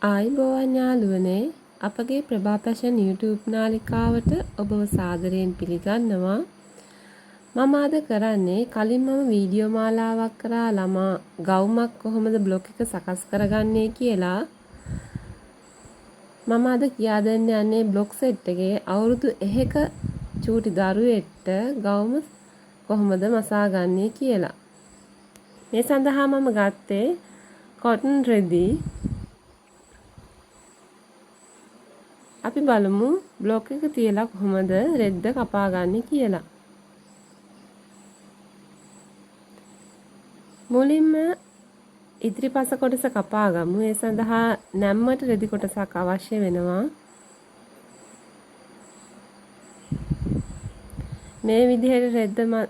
ආයිබෝවන් යාළුවනේ අපගේ ප්‍රභා passion YouTube නාලිකාවට ඔබව සාදරයෙන් පිළිගන්නවා. මම අද කරන්නේ කලින් මම වීඩියෝ මාලාවක් කරා ළමා ගවුමක් කොහොමද බ්ලොග් එක සකස් කරගන්නේ කියලා. මම අද කියා දෙන්න යන්නේ බ්ලොග් සෙට් එකේ අවුරුදු 1ක චූටි දරුවෙක්ට ගවුම කොහොමද මසාගන්නේ කියලා. මේ සඳහා මම ගත්තේ කොටන් රෙදි. අපි බලමු බ්ලොග් එක තියලා කොහොමද රෙද්ද කපාගන්නේ කියලා. මුලින්ම ඉදිරිපස කොටස කපාගමු. ඒ සඳහා නැම්මට රෙදි කොටසක් අවශ්‍ය වෙනවා. මේ විදිහට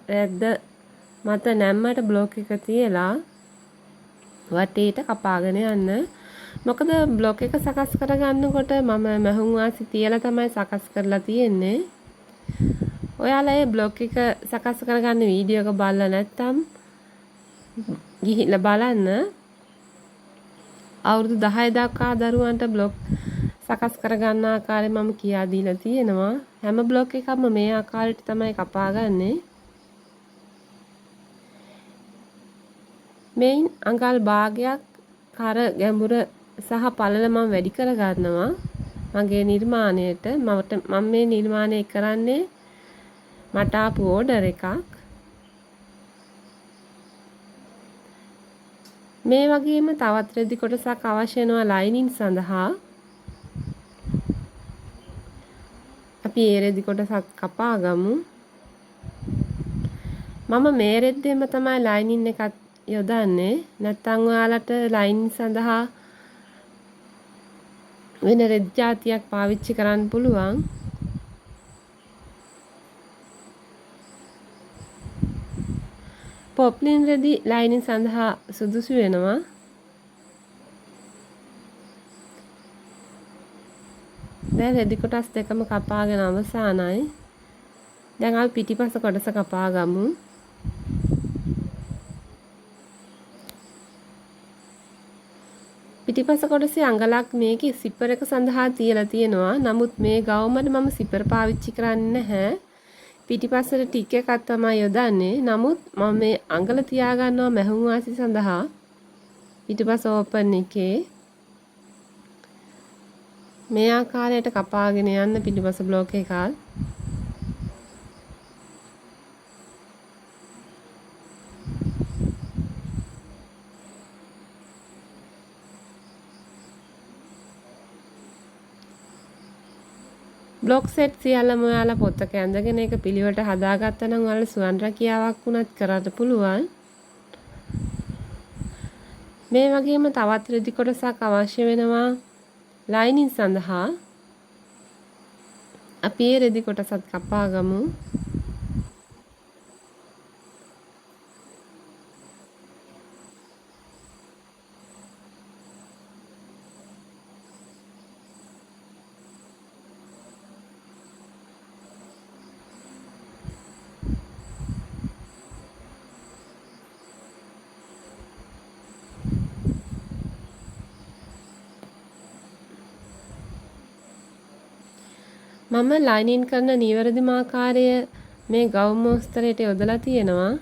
රෙද්ද මත නැම්මට බ්ලොග් එක තියලා වටේට කපාගෙන යන්න. මොකද බ්ලොග් එක සකස් කරගන්නකොට මම මැහුම් වාසි තියලා තමයි සකස් කරලා තියෙන්නේ. ඔයාලා මේ බ්ලොග් එක සකස් කරගන්න වීඩියෝ එක බලලා නැත්නම් ගිහිල්ලා බලන්න. අවුරුදු 10 දක්වා දරුවන්ට බ්ලොග් සකස් කරගන්න ආකාරය මම කියා දීලා තියෙනවා. හැම බ්ලොග් එකක්ම මේ ආකාරයට තමයි කපාගන්නේ. මේන් අඟල් භාගයක් කර ගැඹුර සහ පළල මම වැඩි කර ගන්නවා මගේ නිර්මාණයට. මම මේ නිර්මාණය කරන්නේ මට ආපු ඕඩර් එකක්. මේ වගේම තවත් රෙදි කොටසක් අවශ්‍ය වෙනවා ලයිනින් සඳහා. අපි ඒ රෙදි කොටසක් කපා ගමු. මම මේ රෙද්දෙම තමයි ලයිනින් එකත් යොදන්නේ. නැත්නම් ඔයාලට ලයිනින් සඳහා වෙන රෙදි జాතියක් පාවිච්චි කරන්න පුළුවන්. පොප්ලින් රෙදි ලයිනින් සඳහා සුදුසු වෙනවා. දැන් රෙදි කොටස් දෙකම කපාගෙන අවසానයි. දැන් අපි පිටිපස කොටස කපා ගමු. පිටිපස කොටසේ අඟලක් මේකේ සිපර් එක සඳහා තියලා තියෙනවා. නමුත් මේ ගවුමට මම සිපර් පාවිච්චි කරන්නේ නැහැ. පිටිපස්සට ටික් එකක් තමයි යොදන්නේ. නමුත් මම මේ අඟල තියා ගන්නවා මැහුම් වාසි සඳහා. පිටිපස ඕපන් එකේ මේ ආකාරයට කපාගෙන යන්න පිටිපස බ්ලොක් එකක්. බ්ලොග් සෙට් සියල්ලම ඔයාලා පොතක ඇඳගෙන ඒක පිළිවෙලට හදාගත්තා නම් ඔයාලා සුවන් රැකියාවක් වුණත් කරන්න පුළුවන්. මේ වගේම තවත් රෙදි කොටසක් අවශ්‍ය වෙනවා ලයිනින් සඳහා. අපි ඒ රෙදි කොටසත් කපා ගමු. මම ලයිනින් කරන නිවැරදිම ආකාරය මේ ගවුම් මොස්තරයට යොදලා තියෙනවා.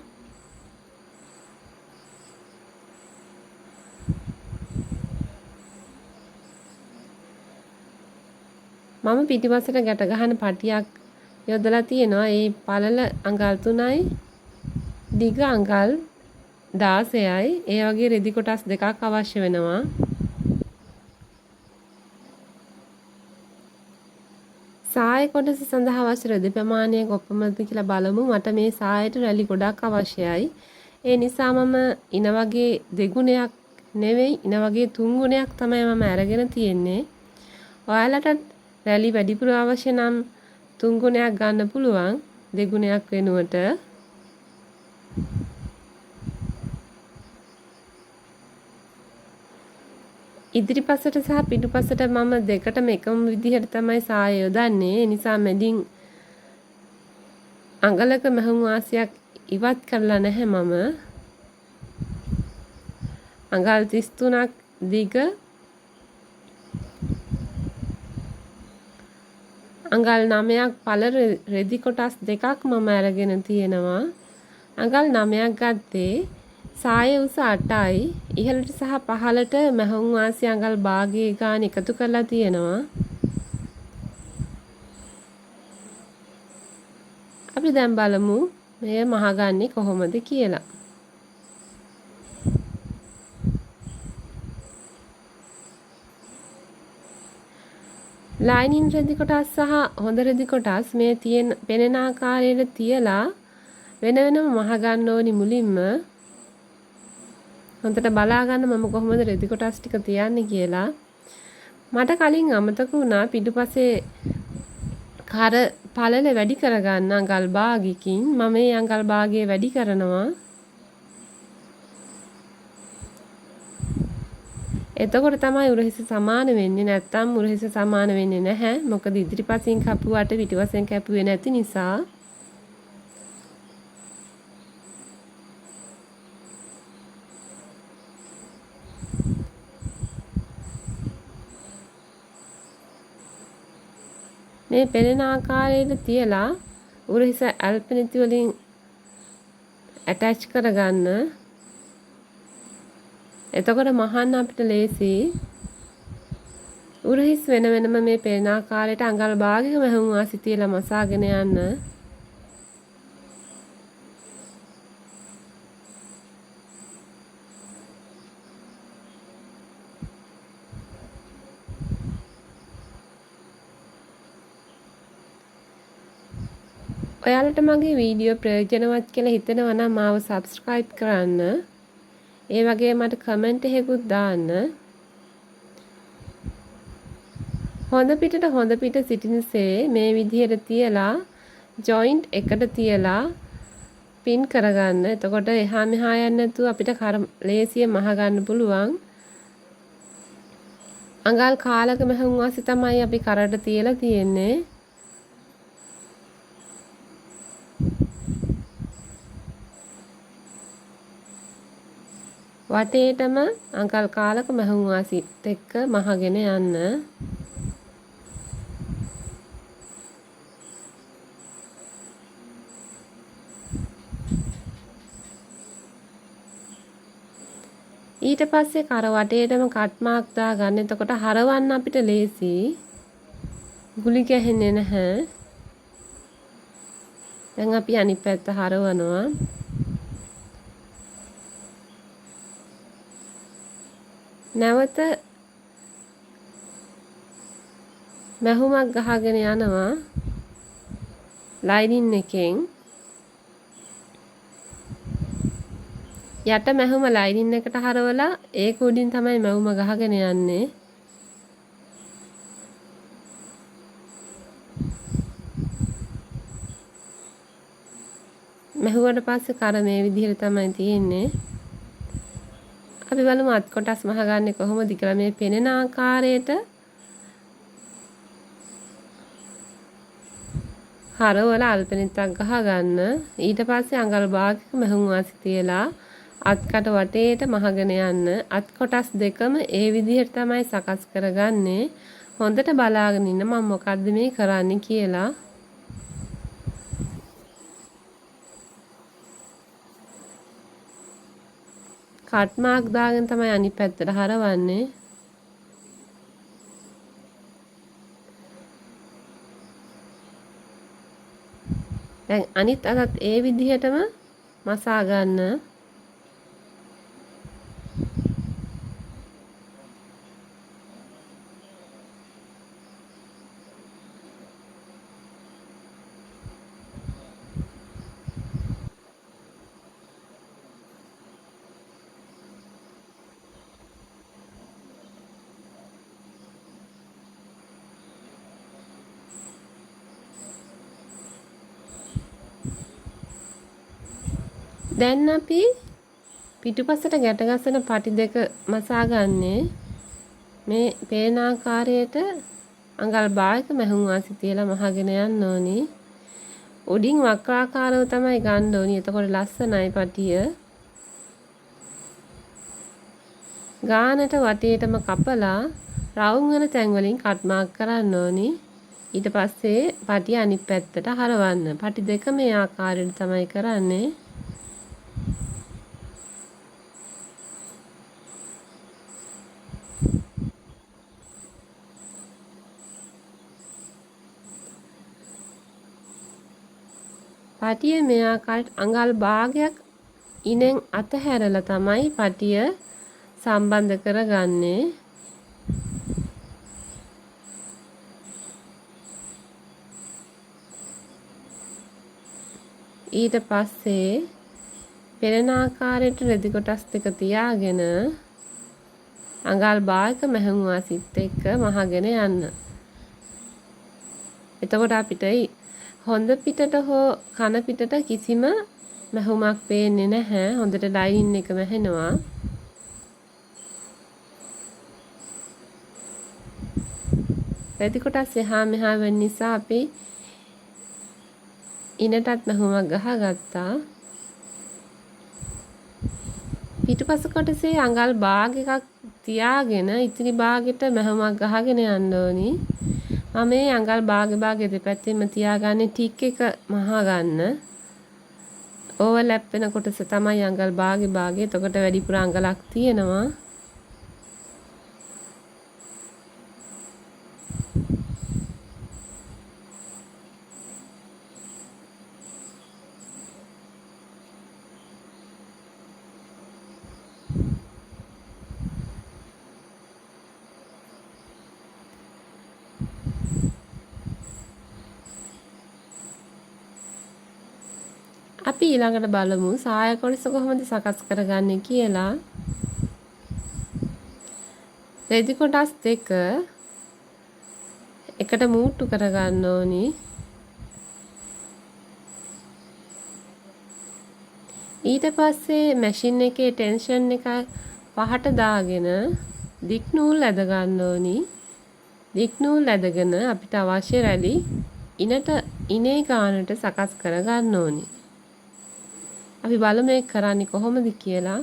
මම පිටිපස්සට ගැට ගහන පටියක් යොදලා තියෙනවා. ඒ පළල අඟල් 3යි දිග අඟල් 16යි. ඒ වගේ රෙදි කොටස් දෙකක් අවශ්‍ය වෙනවා. සාය කොටස සඳහා අවශ්‍ය රෙදි ප්‍රමාණය කොපමණද කියලා බලමු. මට මේ සායට රැලි ගොඩක් අවශ්‍යයි. ඒ නිසා මම ඉන වගේ දෙගුණයක් නෙවෙයි ඉන වගේ තුන් ගුණයක් තමයි මම අරගෙන තියෙන්නේ. ඔයාලට රැලි වැඩිපුර අවශ්‍ය නම් තුන් ගුණයක් ගන්න පුළුවන් දෙගුණයක් වෙනුවට. ඉදිරිපසට සහ පිටුපසට මම දෙකටම එකම විදිහට තමයි සාය යොදන්නේ. ඒ නිසා මැදින් අඟලක මැහුම් වාසියක් ඉවත් කරලා නැහැ මම. අඟල් 33ක් දිග අඟල් 9ක් පළ රෙදි කොටස් දෙකක් මම අරගෙන තියෙනවා. අඟල් 9ක් ගත්තේ සායේ උස 8යි. ඉහළට සහ පහළට මැහුම් වාසි අඟල් භාගයේ ගාන එකතු කරලා තියෙනවා. අපි දැන් බලමු මෙය මහගන්නේ කොහොමද කියලා. ලයිනින් රෙදි කොටස් සහ හොඳ රෙදි කොටස් මේ පෙනෙන ආකාරයට තියලා වෙන වෙනම මහගන්න ඕනි මුලින්ම. හොඳට බලා ගන්න මම කොහොමද රෙදි කොටස් ටික තියන්නේ කියලා. මට කලින් අමතක වුණා පිටුපසේ කර පළල වැඩි කරගන්න අඟල් භාගයකින්. මම මේ අඟල් භාගය වැඩි කරනවා. එතකොට තමයි උරහිස සමාන වෙන්නේ. නැත්තම් උරහිස සමාන වෙන්නේ නැහැ. මොකද ඉදිරිපසින් කපුවට පිටුපසෙන් කැපුවේ නැති නිසා. මේ පෙනෙන ආකාරයට තියලා උරහිස ඇල්පනිති වලින් ඇටච් කරගන්න. එතකොට මහන්න අපිට ලේසි. උරහිස් වෙන වෙනම මේ පෙනෙන ආකාරයට අඟල් භාගයක මැහුම් වාසි තියලා මසාගෙන යන්න. ඔයාලට මගේ වීඩියෝ ප්‍රයෝජනවත් කියලා හිතෙනවා නම් මාව subscribe කරන්න. ඒ වගේ මට කමෙන්ට් එකකුත් දාන්න. හොඳ පිට සිටිනසේ මේ විදිහට තියලා ජොයින්ට් එකට තියලා පින් කරගන්න. එතකොට එහා මෙහා යන්නේ නැතුව අපිට ලේසියෙන් මහ ගන්න පුළුවන්. අඟල් කාලක මහුම් වාසි තමයි අපි කරට තියලා තියෙන්නේ. වටේටම අඟල් කාලක මැහුම් වාසිත් එක්ක මහගෙන යන්න. ඊට පස්සේ කර වටේටම කට් මාක් දාගන්න. එතකොට හරවන්න අපිට ලේසි. ගුලි ගැහෙන්නේ නැහැ. දැන් අපි අනිත් පැත්ත හරවනවා. නැවත මැහුමක් ගහගෙන යනවා ලයිනින් එකෙන්. යට මැහුම ලයිනින් එකට හරවලා ඒක උඩින් තමයි මැහුම ගහගෙන යන්නේ. මැහුවට පස්සේ කර මේ විදිහට තමයි තියෙන්නේ. අපි බලමු අත් කොටස් මහගන්නේ කොහොමද කියලා. මේ පෙනෙන ආකාරයට හරවලා අල්පෙනිත්තක් ගහගන්න. ඊට පස්සේ අඟල් භාගයක මැහුම් වාසි තියලා අත්කට වටේට මහගෙන යන්න. අත් කොටස් දෙකම ඒ විදිහට තමයි සකස් කරගන්නේ. හොඳට බලාගෙන ඉන්න මම මොකද්ද මේ කරන්නේ කියලා. කට් මාක් දාගෙන තමයි අනිත් පැත්තට හරවන්නේ. දැන් අනිත් අතත් ඒ විදිහටම මසා ගන්න. දැන් අපි පිටුපසට ගැට ගසන පටි දෙක මසාගන්නේ මේ පේන ආකාරයට අඟල් භාගයක මැහුම් වාසි තියලා මහගෙන යන්න ඕනි. උඩින් වක්‍රාකාරව තමයි ගන්න ඕනි. එතකොට ලස්සනයි පටිය. ගානට වටේටම කපලා රවුම් වෙන තැන් වලින් කට් මාක් කරන්න ඕනි. ඊට පස්සේ පටිය අනිත් පැත්තට හරවන්න. පටි දෙක මේ ආකාරයට තමයි කරන්නේ. පටිය මේ ආකාරයට අඟල් භාගයක් ඉනෙන් අතහැරලා තමයි පටිය සම්බන්ධ කරගන්නේ. ඊට පස්සේ පෙරණ ආකාරයට රෙදි කොටස් දෙක තියාගෙන අඟල් භාගයක මැහුම් වාසිත් එක්ක මහගෙන යන්න. එතකොට අපිට හොඳ පිටට හෝ කන පිටට කිසිම මැහුමක් පේන්නේ නැහැ. හොඳට ලයින් එක මැහෙනවා. රෙදි කොටස් එහා මෙහා වෙන නිසා අපි ඉනටත් මැහුමක් ගහගත්තා. පිටුපස කොටසේ අඟල් භාග එකක් තියාගෙන ඉතිරි භාගෙට මැහුමක් ගහගෙන යන්න ඕනි. මම මේ අඟල් භාගෙ දෙපැත්තෙම තියාගන්නේ ටික් එක මහා ගන්න. ඕවර්ලැප් වෙන කොටස තමයි අඟල් භාගෙ. එතකොට වැඩිපුර අඟලක් තියෙනවා. අපි ඊළඟට බලමු සාය කොටස කොහොමද සකස් කරගන්නේ කියලා. රෙදි කොටස් දෙක එකට මූට්ටු කරගන්න ඕනි. ඊට පස්සේ මැෂින් එකේ ටෙන්ෂන් එක 5ට දාගෙන දික් නූල් ඇද ගන්න ඕනි. දික් නූල් ඇදගෙන අපිට අවශ්‍ය රැලි ඉනේ ගානට සකස් කරගන්න ඕනි. අපි බලමු මේක කරන්නේ කොහොමද කියලා.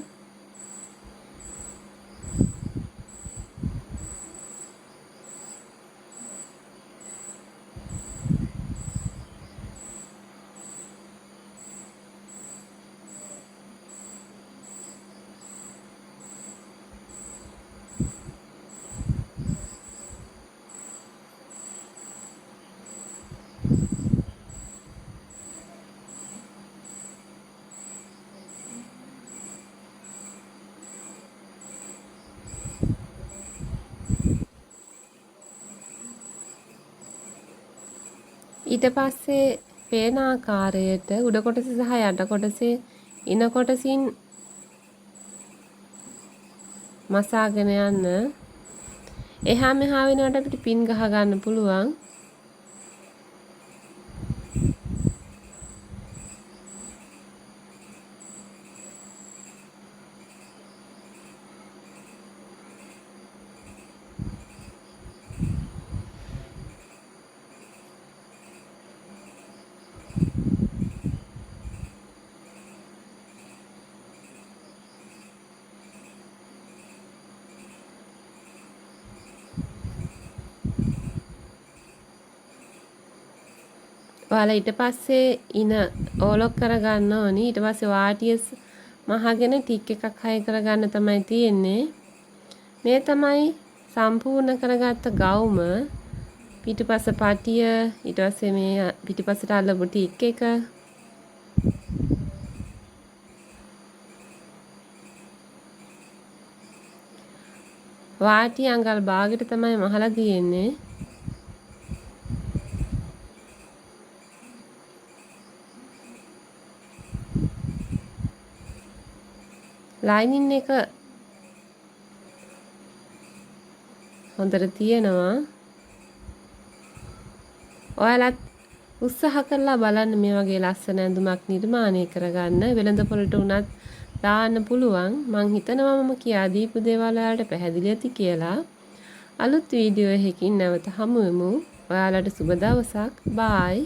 ඊට පස්සේ පේන ආකාරයට උඩ කොටස සහ යට කොටසේ ඉන කොටසින් මසාගෙන යන්න. එහා මෙහා වෙනකොට අපිට පින් ගහ ගන්න පුළුවන්. ඔයාලා ඊට පස්සේ ඉන ඕලොක් කරගන්න ඕනි. ඊට පස්සේ වාටිය මහගෙන ටික් එකක් හයි කරගන්න තමයි තියෙන්නේ. මේ තමයි සම්පූර්ණ කරගත්ත ගවුම. පිටුපස පටිය ඊට පස්සේ මේ පිටුපසට අල්ලපු ටික් එක. වාටිය අඟල් භාගයට තමයි මහලා තියෙන්නේ. ලයිනින් එක හොඳට තියෙනවා. ඔයාලත් උත්සාහ කරලා බලන්න මේ වගේ ලස්සන ඇඳුමක් නිර්මාණය කරගන්න. වෙළඳ පොළට උනත් දාන්න පුළුවන්. මං හිතනවා මම කියා දීපු දේවල් වලට පැහැදිලි ඇති කියලා. අලුත් වීඩියෝ එකකින් නැවත හමු වෙමු. ඔයාලට සුබ දවසක්. බායි.